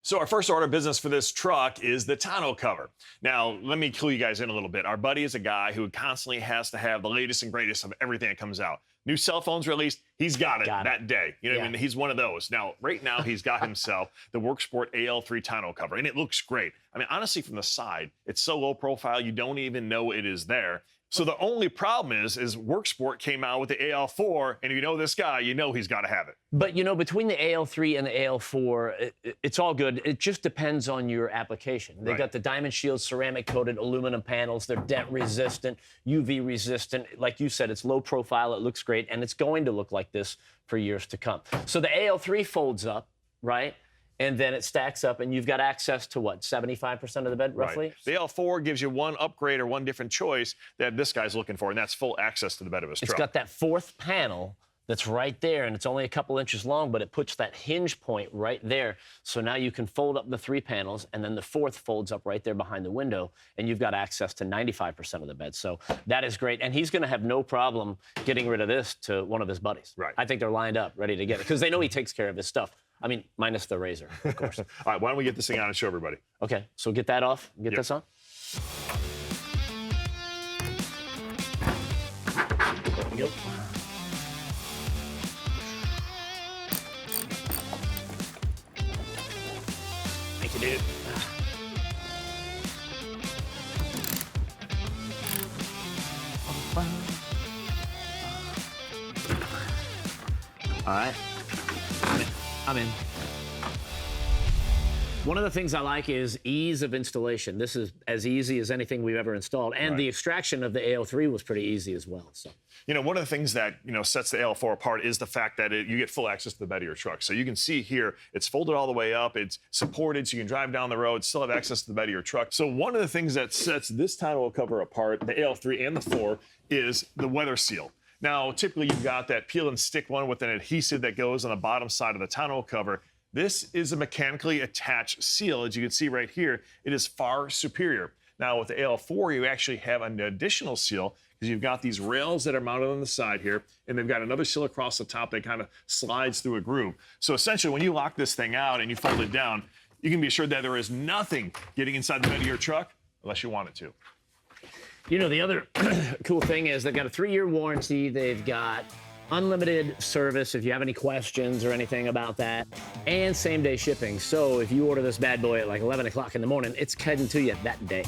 So our first order of business for this truck is the tonneau cover. Now, let me clue you guys in a little bit. Our buddy is a guy who constantly has to have the latest and greatest of everything that comes out. New cell phones released, he's got it that day. You know what I mean? He's one of those. Now, right now, he's got himself the Worksport AL3 tonneau cover, and it looks great. I mean, honestly, from the side, it's so low profile, you don't even know it is there. So the only problem is Worksport came out with the AL4, and if you know this guy, you know he's got to have it. But, you know, between the AL3 and the AL4, it's all good. It just depends on your application. They've got the Diamond Shield ceramic-coated aluminum panels. They're dent-resistant, UV-resistant. Like you said, it's low profile. It looks great, and it's going to look like this for years to come. So the AL3 folds up, right? And then it stacks up, and you've got access to, what, 75% of the bed, roughly? Right. The L4 gives you one upgrade or one different choice that this guy's looking for, and that's full access to the bed of his truck. It's got that fourth panel that's right there, and it's only a couple inches long, but it puts that hinge point right there. So now you can fold up the three panels, and then the fourth folds up right there behind the window, and you've got access to 95% of the bed. So that is great, and he's going to have no problem getting rid of this to one of his buddies. Right. I think they're lined up, ready to get it, because they know he takes care of his stuff. I mean, minus the razor, of course. All right, why don't we get this thing on and show everybody? Okay, so get that off. Get this on. There we go. Thank you, dude. All right. I'm in. One of the things I like is ease of installation. This is as easy as anything we've ever installed. And the extraction of the AL3 was pretty easy as well. So, you know, one of the things that, you know, sets the AL4 apart is the fact that you get full access to the bed of your truck. So you can see here, it's folded all the way up. It's supported so you can drive down the road, still have access to the bed of your truck. So one of the things that sets this tonneau cover apart, the AL3 and the 4, is the weather seal. Now, typically you've got that peel and stick one with an adhesive that goes on the bottom side of the tonneau cover. This is a mechanically attached seal. As you can see right here, it is far superior. Now, with the AL4, you actually have an additional seal because you've got these rails that are mounted on the side here, and they've got another seal across the top that kind of slides through a groove. So essentially, when you lock this thing out and you fold it down, you can be assured that there is nothing getting inside the bed of your truck unless you want it to. You know, the other cool thing is they've got a 3-year warranty. They've got unlimited service if you have any questions or anything about that, and same-day shipping. So if you order this bad boy at like 11 o'clock in the morning, it's heading to you that day.